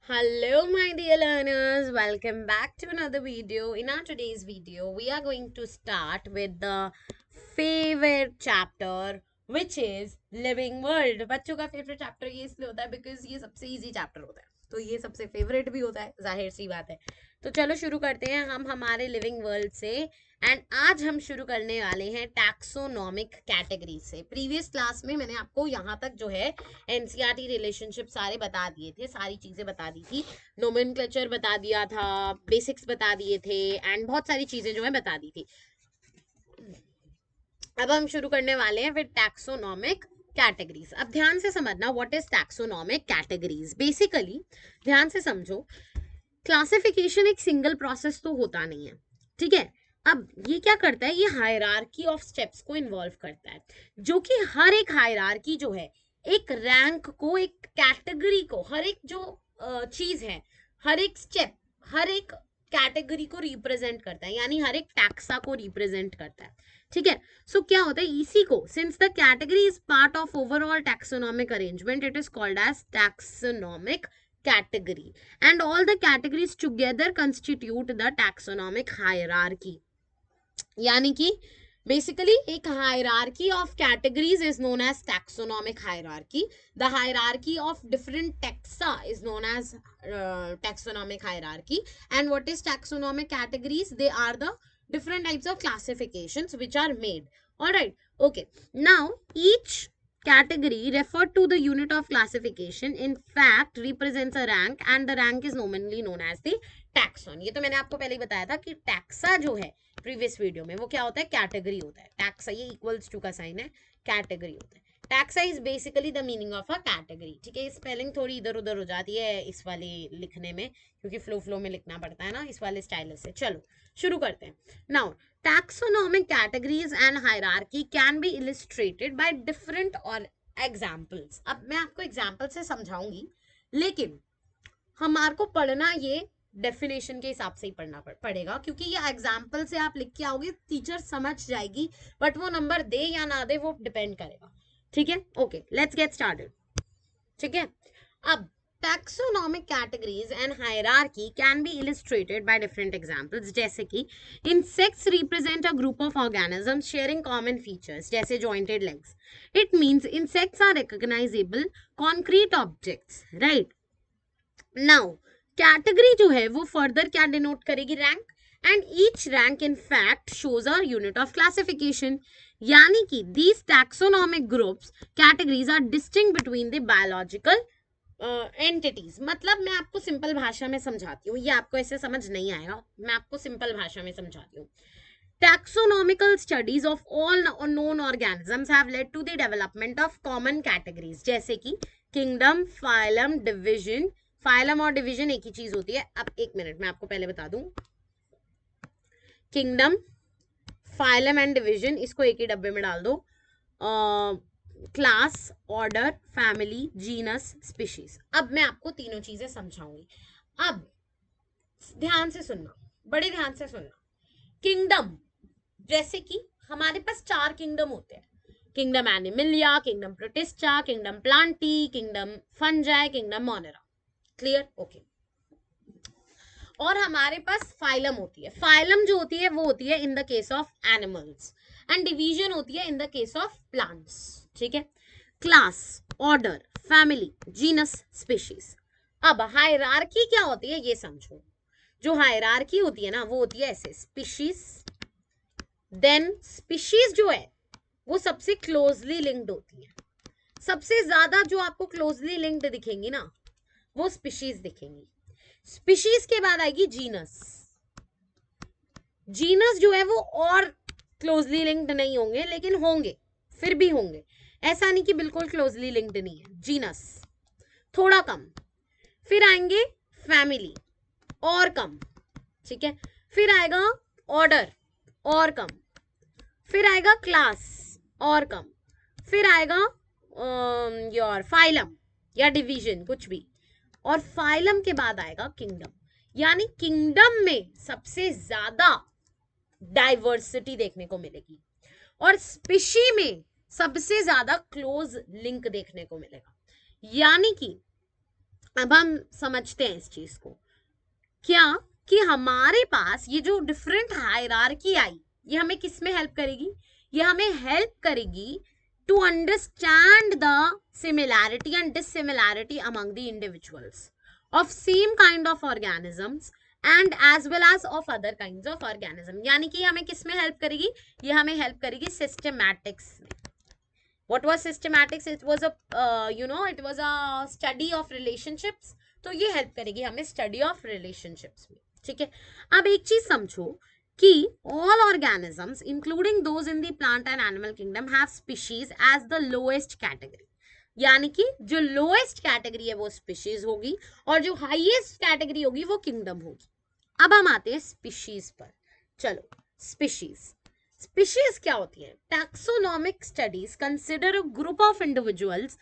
Hello, my dear learners. Welcome back to another video. In our today's video, we are going to start with the favorite chapter, which is Living World. बच्चों का favorite chapter ये इसलिए होता है because ये सबसे easy chapter होता है, तो ये सबसे favorite भी होता है, जाहिर सी बात है। तो चलो शुरू करते हैं हम हमारे लिविंग वर्ल्ड से। एंड आज हम शुरू करने वाले हैं टैक्सोनॉमिक कैटेगरी से। प्रीवियस क्लास में मैंने आपको यहाँ तक जो है एनसीईआरटी रिलेशनशिप सारे बता दिए थे, सारी चीजें बता दी थी, नोमेनक्लेचर बता दिया था, बेसिक्स बता दिए थे एंड बहुत सारी चीजें जो है बता दी थी। अब हम शुरू करने वाले हैं फिर टैक्सोनॉमिक कैटेगरीज। अब ध्यान से समझना what is taxonomic categories. Basically ध्यान से समझो, क्लासिफिकेशन एक सिंगल प्रोसेस तो होता नहीं है, ठीक है। अब ये क्या करता है, ये हायरार्की ऑफ स्टेप्स को इन्वॉल्व करता है, जो कि हर एक हायरार्की जो है एक रैंक को, एक कैटेगरी को, हर एक जो चीज है, हर एक स्टेप, हर एक कैटेगरी को रिप्रेजेंट करता है, यानी हर एक टैक्सा को रिप्रेजेंट करता है, ठीक है। सो क्या होता है, इसी को, since the category is part of overall taxonomic arrangement, it is called as taxonomic category, and all the categories together constitute the taxonomic hierarchy। यानी कि basically एक hierarchy of categories is known as taxonomic hierarchy। The hierarchy of different taxa is known as taxonomic hierarchy। And what is taxonomic categories? They are the different types of classifications which are made। All right, okay, now each category referred to the unit of classification in fact represents a rank, and the rank is nominally known as the taxon। ये तो मैंने आपको पहले ही बताया था कि taxa जो है प्रीवियस वीडियो में, वो क्या होता है, कैटेगरी होता है। टैक्सा ये इक्वल्स टू का साइन है, कैटेगरी होता है। Taxa is basically the meaning of a category, ठीक है। स्पेलिंग थोड़ी इधर उधर हो जाती है इस वाले लिखने में, क्योंकि फ्लो में लिखना पड़ता है ना इस वाले स्टाइल से। चलो शुरू करते हैं। Now taxonomic categories and hierarchy can be illustrated by different or examples। अब मैं आपको एग्जाम्पल से समझाऊंगी, लेकिन हमारे को पढ़ना ये डेफिनेशन के हिसाब से ही पढ़ना पड़ेगा, क्योंकि ये एग्जाम्पल से आप लिख के आओगे, टीचर समझ जाएगी, बट वो नंबर दे या ना दे वो डिपेंड करेगा, ठीक है। ओके, लेट्स गेट स्टार्टेड, ठीक है। अब taxonomic categories and hierarchy can be illustrated by different examples, जैसे कि insects represent a group of organisms sharing common features, जैसे jointed legs। It means insects are recognizable concrete objects, right? Now category जो है वो further क्या denote करेगी, rank, and each rank in fact shows a unit of classification। यानी कि these taxonomic groups categories are distinct between the biological entities. मतलब मैं आपको सिंपल भाषा में समझाती हूँ, ये आपको ऐसे समझ नहीं आएगा, मैं आपको सिंपल भाषा में समझाती हूँ। Taxonomical studies of all known organisms have led to the development of common categories, जैसे कि किंगडम, फाइलम, डिवीजन। फाइलम और डिवीजन एक ही चीज होती है। अब एक मिनट मैं आपको पहले बता दूं, किंगडम, फाइलम एंड डिवीजन, इसको एक ही डब्बे में डाल दो। Class, order, family, genus, species. अब मैं आपको तीनों चीजें समझाऊंगी। अब ध्यान से सुनना, बड़े ध्यान से सुनना। किंगडम, जैसे कि हमारे पास 4 किंगडम होते हैं, kingdom Animalia, kingdom protista, kingdom Plantae, kingdom fungi, kingdom Monera. Clear? Okay. और हमारे पास फाइलम होती है। फाइलम जो होती है वो होती है in the case of animals, and division होती है in the case of plants, ठीक है। Class, order, family, genus, species. अब हायरार्की क्या होती है ये समझो। जो हायरार्की होती है ना वो होती है ऐसे, स्पीशीज, देन स्पीशीज जो है वो सबसे क्लोजली लिंक्ड होती है। सबसे ज्यादा जो आपको क्लोजली लिंक्ड दिखेंगी ना वो स्पीशीज दिखेंगी। स्पीशीज के बाद आएगी जीनस। जीनस जो है वो और क्लोजली लिंक्ड नहीं होंगे, लेकिन होंगे, फिर भी होंगे, ऐसा नहीं कि बिल्कुल क्लोजली लिंक्ड नहीं है। जीनस थोड़ा कम। फिर आएंगे फैमिली, और कम, ठीक है। फिर आएगा ऑर्डर, और कम। फिर आएगा क्लास, और कम। फिर आएगा योर फाइलम या डिवीजन, कुछ भी। और फाइलम के बाद आएगा किंगडम। यानी किंगडम में सबसे ज्यादा डाइवर्सिटी देखने को मिलेगी, और स्पीशी में सबसे ज्यादा क्लोज लिंक देखने को मिलेगा। यानी कि अब हम समझते हैं इस चीज को, क्या कि हमारे पास ये जो डिफरेंट हायरार्की आई, ये हमें किस में हेल्प करेगी? ये हमें हेल्प करेगी to understand the similarity and dissimilarity among the individuals of same kind of organisms and as well as of other kinds of organism. यानी कि हमें किस में हेल्प करेगी? ये हमें हेल्प करेगी सिस्टमैटिक्स में। What was systematics? It was a it was a study of relationships. तो ये हेल्प करेगी हमें स्टडी ऑफ रिलेशनशिप्स में, ठीक है। अब एक चीज समझो कि all organisms including those in the plant and animal kingdom have species as the lowest category. यानी कि जो लोएस्ट कैटेगरी है वो स्पीशीज होगी और जो हाईएस्ट कैटेगरी होगी वो किंगडम होगी। अब हम आते हैं स्पीशीज पर। चलो, स्पीशीज स्पीशीज क्या होती है? Taxonomic studies consider a group of individuals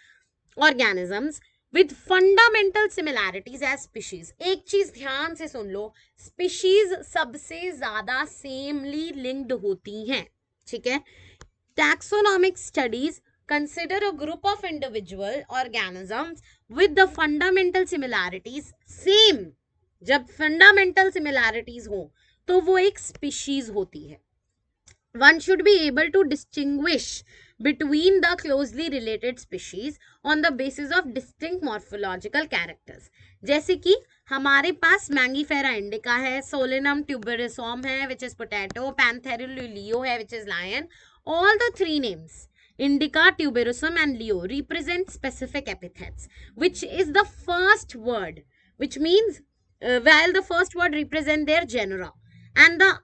organisms with fundamental similarities as species. एक चीज ध्यान से सुन लो, स्पीशीज सबसे ज्यादा सेमली लिंक्ड होती हैं, ठीक है। Taxonomic studies consider a group of individual organisms with the fundamental similarities same. जब फंडामेंटल सिमिलैरिटीज हो तो वो एक स्पीशीज होती है। One should be able to distinguish between the closely related species on the basis of distinct morphological characters. जैसे कि हमारे पास मैंगीफेरा इंडिका है, सोलेनम ट्यूबेरोसोम है which is potato, Panthera leo है which is lion. All the three names indica, tuberosum and leo represent specific epithets which is the first word, which means while the first word represent their genera and the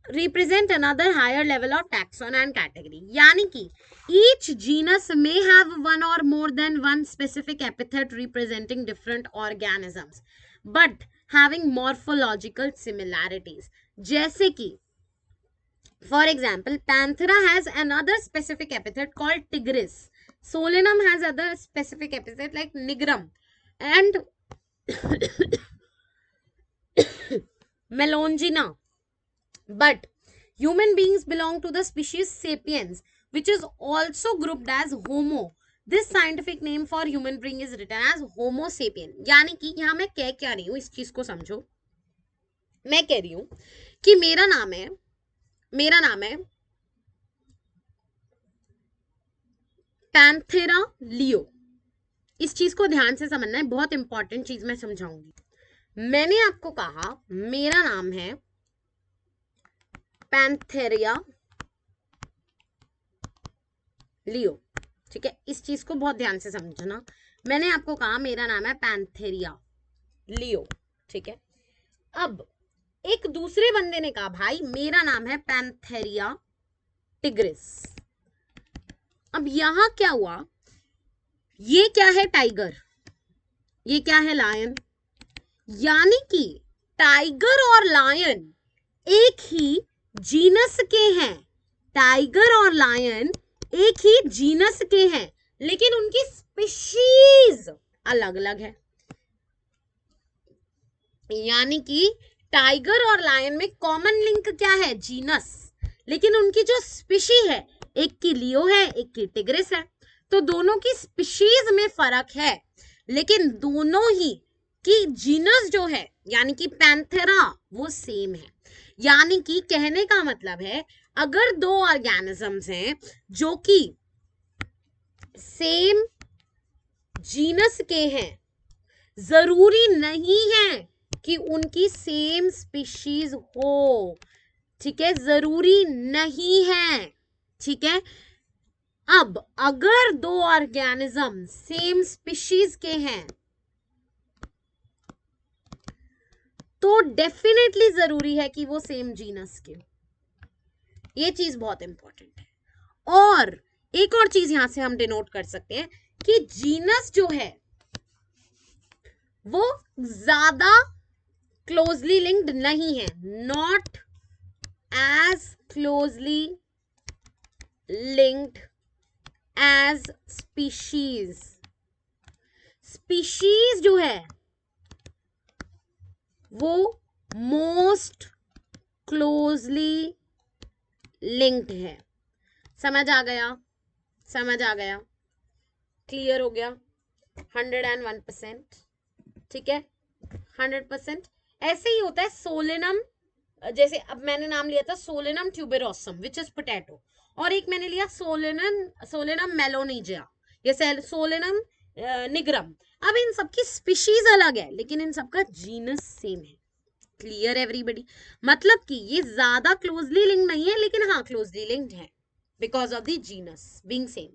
represent another higher level of taxon and category. यानी कि each genus may have one or more than one specific epithet representing different organisms but having morphological similarities. जैसे कि for example Panthera has another specific epithet called tigris, Solanum has other specific epithet like nigrum and Melongena. But human beings belong to the species sapiens, which is also grouped as Homo. This scientific name for human being is written as Homo sapien. यानी कि यहाँ मैं कह क्या रही हूँ, इस चीज को समझो। मैं कह रही हूँ कि मेरा नाम है पैंथेरा लियो। इस चीज को ध्यान से समझना है, बहुत इंपॉर्टेंट चीज मैं समझाऊंगी। मैंने आपको कहा मेरा नाम है पैंथेरिया लियो, ठीक है। इस चीज को बहुत ध्यान से समझना। मैंने आपको कहा मेरा नाम है पैंथेरिया लियो, ठीक है। अब एक दूसरे बंदे ने कहा भाई मेरा नाम है पैंथेरिया टिग्रिस। अब यहां क्या हुआ? ये क्या है? टाइगर। ये क्या है? लायन। यानी कि टाइगर और लायन एक ही जीनस के हैं। टाइगर और लायन एक ही जीनस के हैं, लेकिन उनकी स्पीशीज अलग अलग है। यानी कि टाइगर और लायन में कॉमन लिंक क्या है? जीनस। लेकिन उनकी जो स्पीशी है, एक की लियो है, एक की टिग्रिस है। तो दोनों की स्पीशीज में फर्क है, लेकिन दोनों ही की जीनस जो है यानी कि पैंथेरा वो सेम है। यानी कि कहने का मतलब है अगर दो ऑर्गेनिजम्स हैं जो कि सेम जीनस के हैं, जरूरी नहीं है कि उनकी सेम स्पीशीज हो, ठीक है। जरूरी नहीं है, ठीक है। अब अगर दो ऑर्गेनिज्म सेम स्पीशीज के हैं तो डेफिनेटली जरूरी है कि वो सेम जीनस के। ये चीज बहुत इंपॉर्टेंट है। और एक और चीज यहां से हम डिनोट कर सकते हैं कि जीनस जो है वो ज्यादा क्लोजली लिंक्ड नहीं है, not as closely linked as species. Species जो है वो मोस्ट क्लोजली लिंक्ड है। समझ आ गया? समझ आ गया? क्लियर हो गया? 101%। ठीक है, 100%। ऐसे ही होता है सोलेनम, जैसे अब मैंने नाम लिया था Solanum tuberosum which is potato, और एक मैंने लिया सोलेनम मेलोनिजिया या सोलेनम निग्रम। अब इन सबकी स्पीशीज अलग है लेकिन इन सबका जीनस सेम है। Clear everybody? मतलब कि ये ज्यादा क्लोजली लिंक्ड नहीं है लेकिन हाँ क्लोजली लिंक्ड है because of the genus being same.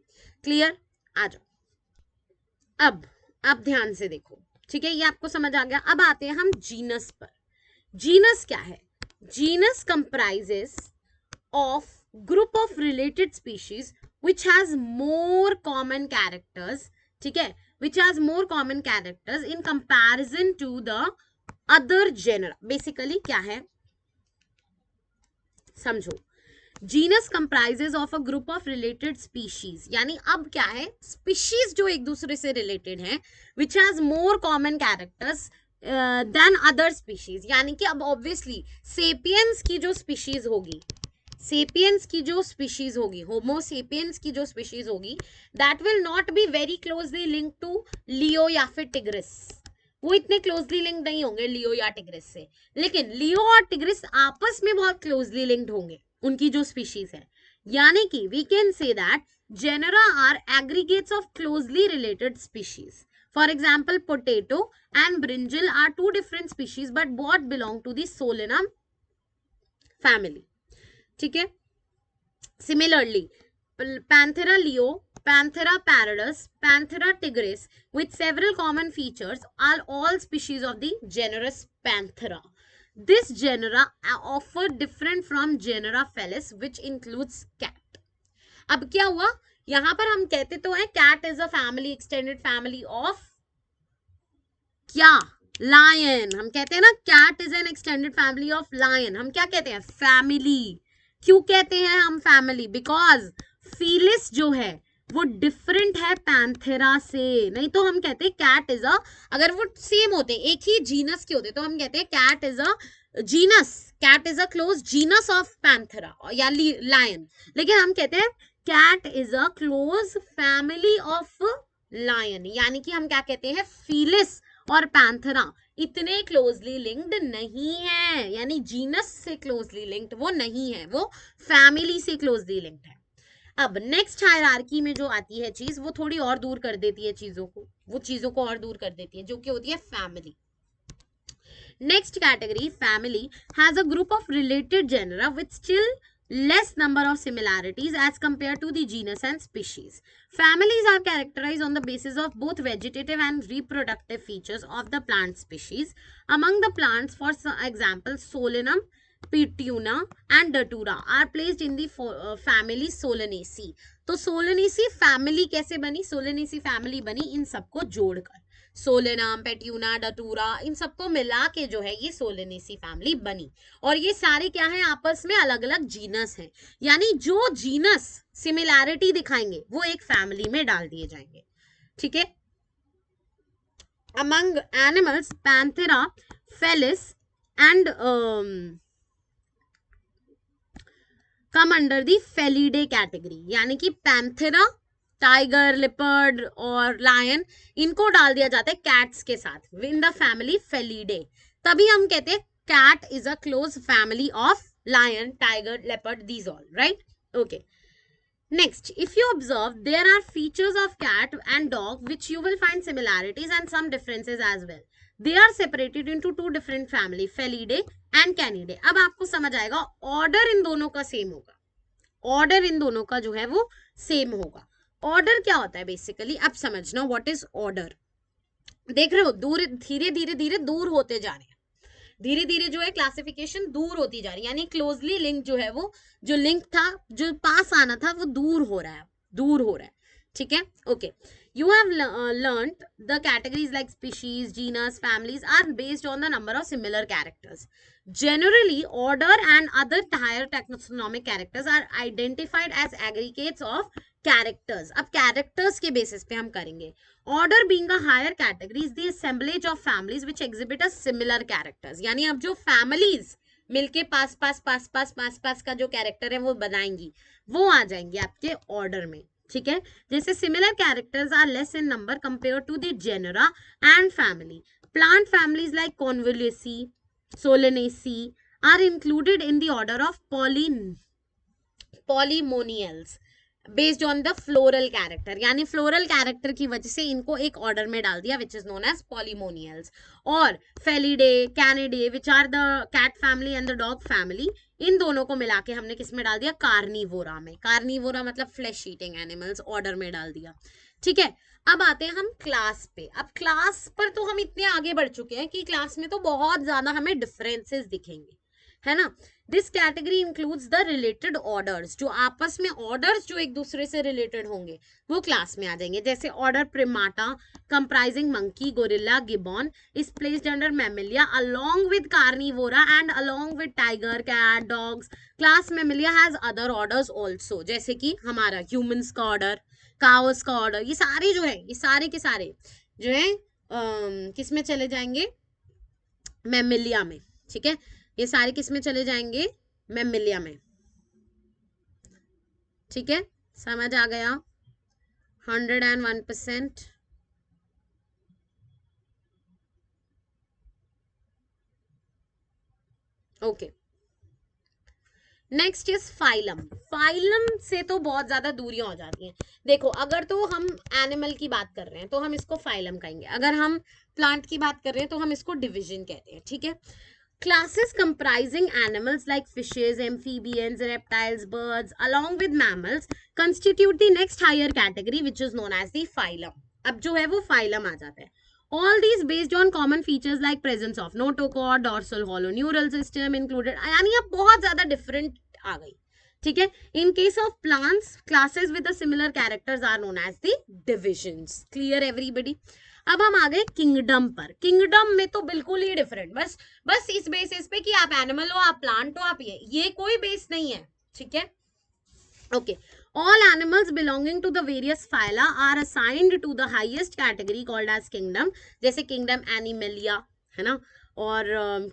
Clear? आ जाओ अब ध्यान से देखो, ठीक है, ये आपको समझ आ गया। अब आते हैं हम जीनस पर। जीनस क्या है? Genus comprises of group of related species which has more common characters, ठीक है, which has more common characters in comparison to the other genera। basically क्या है समझो, genus comprises of a group of related species, यानी अब क्या है, species जो एक दूसरे से रिलेटेड है which has more common characters than other species. यानी कि अब ऑब्वियसली सेपियंस की जो स्पीशीज होगी, सेपियंस की जो स्पीशीज होगी, होमो सेपियंस की जो स्पीशीज होगी, that will not be very closely link to leo या फिर टिग्रिस। वो इतने क्लोजली लिंक नहीं होंगे लियो या टिग्रिस से, लेकिन लियो और टिग्रिस आपस में बहुत क्लोजली लिंक्ड होंगे उनकी जो स्पीशीज है। यानी कि we can say that genera are aggregates of closely related species. For example potato and brinjal are two different species but both belong to the Solanum family. ठीक है, similarly Panthera leo, Panthera paradus, Panthera tigris, with several common features, are all species of the genus Panthera. This genera are often different from genera Felis, which includes cat. अब क्या हुआ, यहां पर हम कहते तो है cat is a family, extended family of क्या, lion। हम कहते हैं ना cat is an extended family of lion। हम क्या कहते हैं, family। क्यों कहते हैं हम family? Because Felis जो है वो डिफरेंट है पैंथेरा से। नहीं तो हम कहते हैं कैट इज अ, अगर वो सेम होते एक ही जीनस के होते तो हम कहते हैं cat is a genus, cat is a close genus of Panthera या लायन। लेकिन हम कहते हैं cat is a close family of lion. यानी कि हम क्या कहते हैं, फीलिस और पैंथेरा इतने क्लोजली लिंक्ड नहीं है, यानी जीनस से क्लोजली लिंक्ड वो नहीं है, वो फैमिली से क्लोजली लिंक्ड है। अब नेक्स्ट हायरार्की में जो आती है चीज वो थोड़ी और दूर कर देती है चीजों को, वो चीजों को और दूर कर देती है, जो कि होती है family. Next category family has a group of related genera with still less number of similarities as compared to the genus and species. Families are characterized on the basis of both vegetative and reproductive features of the plant species. Among the plants, for example, Solanum, Petuna and Datura are placed in the family Solanaceae. तो Solanaceae family कैसे बनी, Solanaceae family बनी इन सबको जोड़कर, Solanum, पेट्यूना, डटूरा, इन सबको मिला के जो है ये सोलेनेसी फैमिली बनी। और ये सारे क्या है, आपस में अलग अलग जीनस हैं, यानी जो जीनस सिमिलैरिटी दिखाएंगे वो एक फैमिली में डाल दिए जाएंगे। ठीक है, among animals Panthera, Felis and come under the Felidae category. यानी कि पैंथेरा, टाइगर, लिपर्ड और लायन, इनको डाल दिया जाता है कैट्स के साथ इन द फैमिली फेलिडे। तभी हम कहते हैं cat is a close family of lion, tiger, leopard, these all, right? Okay, next, if you observe, there are features of cat and dog which you will find similarities and some differences as well. They are separated into two different family, Felidae and Canidae. अब आपको समझ आएगा order in दोनों का same होगा, order in दोनों का जो है वो सेम होगा। ऑर्डर क्या होता है बेसिकली, अब समझना व्हाट इज ऑर्डर। देख रहे हो दूर, धीरे धीरे धीरे दूर होते जा रहे हैं, धीरे धीरे जो है क्लासिफिकेशन दूर होती जा रही है, यानी क्लोजली लिंक जो है वो, जो लिंक था, जो पास आना था वो दूर हो रहा है, दूर हो रहा है। ठीक है, okay, you have learned the categories like species, genus, families are based on the number of similar characters. Generally, order and other higher taxonomic characters are identified as aggregates of characters. अब characters के basis पे हम करेंगे। Order being a higher category is the assemblage of families which exhibit a similar characters. यानी अब जो families मिलके पास पास पास पास पास पास का जो कैरेक्टर है वो बनाएंगी, वो आ जाएंगे आपके ऑर्डर में। ठीक है, जैसे similar characters are less in number compare to the genera and family, Plant families like Convolvulaceae, Solanaceae are included in the order of polymonials based on the floral character, यानी फ्लोरल कैरेक्टर की वजह से इनको एक order में डाल दिया which is known as polymonials. और felidae, canidae which are the cat family and the dog family, इन दोनों को मिला के हमने किस में डाल दिया, कार्निवोरा में. कार्निवोरा मतलब फ्लैश ईटिंग एनिमल्स, ऑर्डर में डाल दिया. ठीक है, अब आते हैं हम क्लास पे. अब क्लास पर तो हम इतने आगे बढ़ चुके हैं कि क्लास में तो बहुत ज्यादा हमें डिफरेंसेस दिखेंगे, है ना. This category includes the related orders, जो आपस में ऑर्डर्स जो एक दूसरे से रिलेटेड होंगे वो क्लास में आ जाएंगे. जैसे order primata comprising monkey, gorilla, gibbon is placed under mammalia along with carnivora and along with tiger, cat, dogs. Class mammalia has other orders also, जैसे कि हमारा ह्यूमंस का ऑर्डर, काउस का ऑर्डर, ये सारे जो है, ये सारे के सारे जो है किस में चले जाएंगे, मैमिलिया में. ठीक है, ये सारे किस में चले जाएंगे, मैमिलिया में. ठीक है, समझ आ गया, 101%. Okay, next is phylum. Phylum से तो बहुत ज्यादा दूरियां हो जाती हैं. देखो, अगर तो हम एनिमल की बात कर रहे हैं तो हम इसको फाइलम कहेंगे, अगर हम प्लांट की बात कर रहे हैं तो हम इसको डिविजन कहते हैं. ठीक है, classes comprising animals like fishes, amphibians, reptiles, birds along with mammals constitute the next higher category which is known as the phylum. अब जो है वो phylum आ जाता है. All these based on common features like presence of notochord, dorsal hollow neural system included, यानी अब बहुत ज्यादा different आ गई. ठीक है, in case of plants, classes with the similar characters are known as the divisions. Clear everybody? अब हम आ गए किंगडम पर. किंगडम में तो बिल्कुल ही डिफरेंट, बस इस बेसिस पे कि आप एनिमल हो, आप प्लांट हो, आप ये कोई बेस नहीं है. ठीक है, okay. All animals belonging to the various phyla are assigned to the highest category called as kingdom. जैसे किंगडम एनिमलिया, है ना, और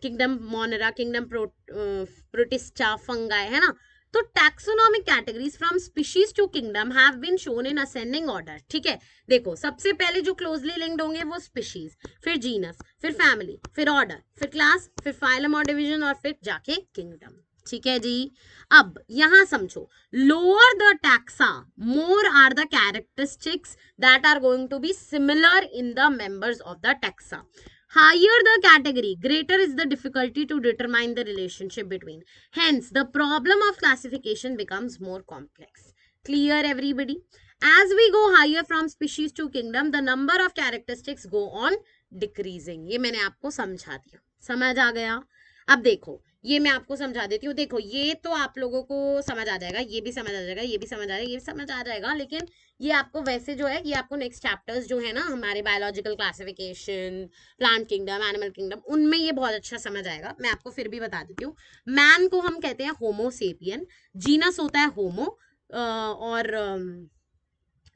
kingdom Monera, kingdom Protista, fungi, है ना. तो taxonomic categories from species to kingdom have been shown in ascending order. ठीक है, देखो, सबसे पहले जो क्लोजली लिंक्ड होंगे वो स्पीशीज, फिर जीनस, फिर फैमिली, फिर ऑर्डर, फिर क्लास, फिर फाइलम और डिवीजन, और फिर जाके किंगडम. ठीक है जी. अब यहां समझो, lower the taxa more are the characteristics that are going to be similar in the members of the taxa. Higher the category, greater is the difficulty to determine the relationship between. Hence, the problem of classification becomes more complex. Clear everybody? As we go higher from species to kingdom, the number of characteristics go on decreasing. ये मैंने आपको समझा दिया, समझ आ गया. अब देखो, ये मैं आपको समझा देती हूँ. देखो, ये तो आप लोगों को समझ आ जाएगा, ये भी समझ आ जाएगा, ये भी समझ आ जाएगा, ये भी समझ आ जाएगा, लेकिन ये आपको वैसे जो है, ये आपको नेक्स्ट चैप्टर्स जो है ना हमारे biological classification, plant kingdom, animal kingdom, उनमें ये बहुत अच्छा समझ आएगा. मैं आपको फिर भी बता देती हूँ. मैन को हम कहते हैं होमो सेपियन, जीनस होता है होमो, और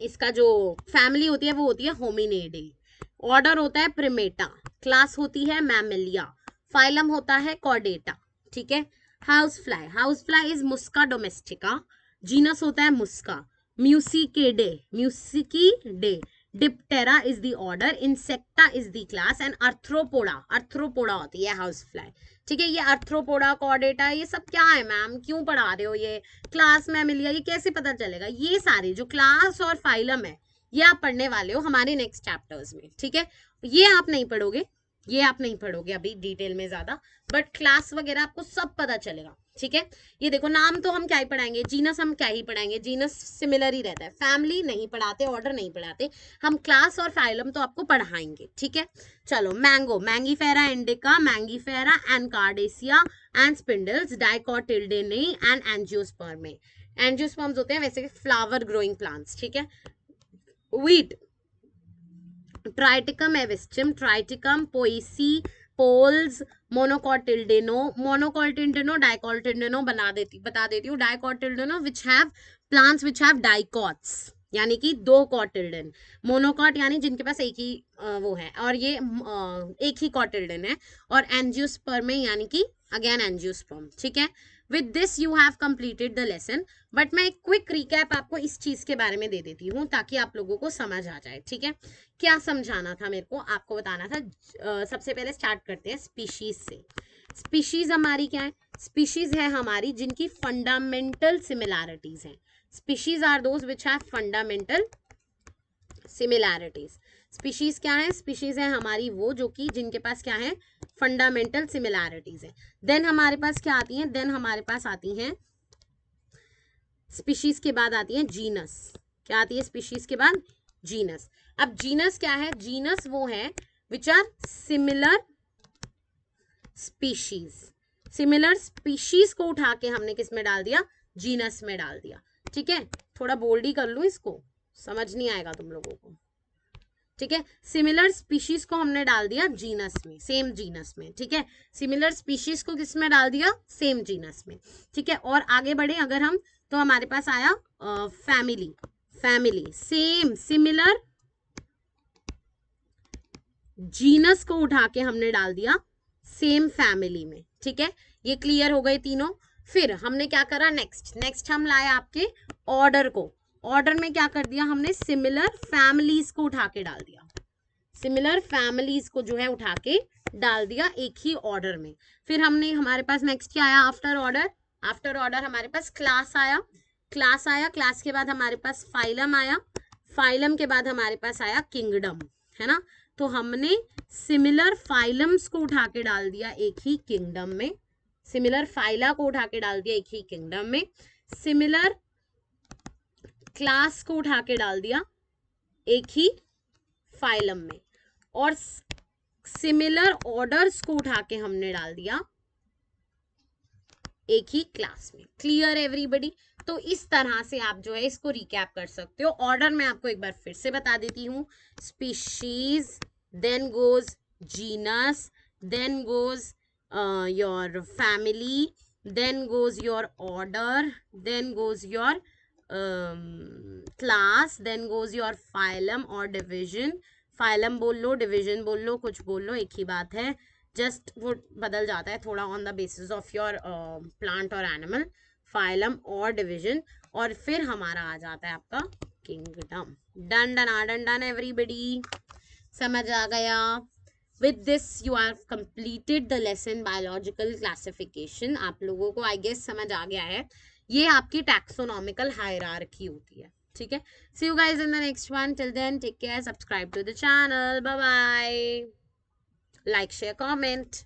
इसका जो फैमिली होती है वो होती है होमिनिडे, ऑर्डर होता है प्रिमेटा, क्लास होती है मैमिलिया, फाइलम होता है कॉर्डेटा. ठीक है, house fly is musca domestica, genus होता है musca, muscidae, diptera is the order, insecta is the class, and arthropoda होती है हाउस फ्लाई. ठीक है, ये अर्थ्रोपोडा, कॉर्डेटा, ये सब क्या है मैम, क्यों पढ़ा रहे हो, ये क्लास मैमिलिया, ये कैसे पता चलेगा. ये सारे जो क्लास और फाइलम है ये आप पढ़ने वाले हो हमारे नेक्स्ट चैप्टर्स में. ठीक है, ये आप नहीं पढ़ोगे, ये आप नहीं पढ़ोगे अभी डिटेल में ज्यादा, बट क्लास वगैरह आपको सब पता चलेगा. ठीक है, ये देखो, नाम तो हम क्या ही पढ़ाएंगे, जीनस हम क्या ही पढ़ाएंगे, जीनस सिमिलर ही रहता है, फैमिली नहीं पढ़ाते, ऑर्डर नहीं पढ़ाते हम, क्लास और फाइलम तो आपको पढ़ाएंगे. ठीक है, चलो. Mango, mangifera indica, mangifera anacardiaceae and sapindales, dicotyledonae and angiospermae. Angiosperms होते हैं वैसे फ्लावर ग्रोइंग प्लांट्स. ठीक है, wheat, triticum aestivum, triticum poaceae, poales, monocotyledonae, dicotyledonae बता देती हूँ. Dicotyledonae which have plants which have dicots, यानी कि दो कॉटिल्डन. मोनोकॉट यानी जिनके पास एक ही वो है, और ये एक ही कॉटिल्डन है. और एंजियोस्पर्म यानी कि अगेन एंजियोस्पर्म. ठीक है, with this you have completed the lesson, but मैं एक क्विक रिकैप आपको इस चीज के बारे में दे देती हूँ ताकि आप लोगों को समझ आ जाए, ठीक है। क्या समझाना था मेरे को, आपको बताना था। सबसे पहले स्टार्ट करते हैं स्पीशीज से। स्पीशीज हमारी क्या है, स्पीशीज है हमारी जिनकी फंडामेंटल सिमिलैरिटीज हैं। Species are those which have fundamental similarities. Species क्या है, स्पीशीज है हमारी वो जो कि जिनके पास क्या है, फंडामेंटल सिमिलैरिटीज है। देन हमारे पास क्या आती हैं, देन हमारे पास आती हैं स्पीशीज के बाद आती है जीनस। क्या आती है स्पीशीज के बाद, जीनस। अब जीनस क्या है, जीनस वो है which are similar species. Similar species को उठा के हमने किस में डाल दिया, जीनस में डाल दिया, ठीक है। थोड़ा बोल्ड ही कर लूं इसको, समझ नहीं आएगा तुम लोगों को, ठीक है। सिमिलर स्पीशीज को हमने डाल दिया जीनस में, सेम जीनस में, ठीक है। सिमिलर स्पीशीज को किस में डाल दिया, सेम जीनस में, ठीक है। और आगे बढ़े अगर हम, तो हमारे पास आया family. Family same similar genus को उठा के हमने डाल दिया सेम फैमिली में, ठीक है। ये क्लियर हो गए तीनों। फिर हमने क्या करा, नेक्स्ट हम लाए आपके ऑर्डर को। ऑर्डर में क्या कर दिया हमने, सिमिलर फैमिलीज को उठा के डाल दिया। सिमिलर फैमिलीज को जो है उठा के डाल दिया एक ही ऑर्डर में। फिर हमने, हमारे पास नेक्स्ट क्या आया आफ्टर ऑर्डर, आफ्टर ऑर्डर हमारे पास क्लास आया। क्लास के बाद हमारे पास फाइलम आया। फाइलम के बाद हमारे पास आया किंगडम, है ना। तो हमने सिमिलर फाइलम्स को उठा के डाल दिया एक ही किंगडम में। सिमिलर फाइला को उठा के डाल दिया एक ही किंगडम में। सिमिलर क्लास को उठा के डाल दिया एक ही फाइलम में। और सिमिलर ऑर्डर्स को उठा के हमने डाल दिया एक ही क्लास में। Clear everybody. तो इस तरह से आप जो है इसको रिकैप कर सकते हो। ऑर्डर में आपको एक बार फिर से बता देती हूँ, species, then goes genus, then goes your family, then goes your order, then goes your class, then goes your phylum or division। phylum बोल लो, division बोल लो, कुछ बोल लो, एक ही बात है, जस्ट वो बदल जाता है थोड़ा on the basis of your plant और एनिमल, phylum और division। और फिर हमारा आ जाता है आपका किंगडम। डन एवरीबडी, समझ आ गया। With this you have completed the lesson biological classification। आप लोगों को आई गेस समझ आ गया है, ये आपकी taxonomical hierarchy होती है, ठीक है। See you guys in the next one, till then take care, subscribe to the channel, bye bye, like, share, comment।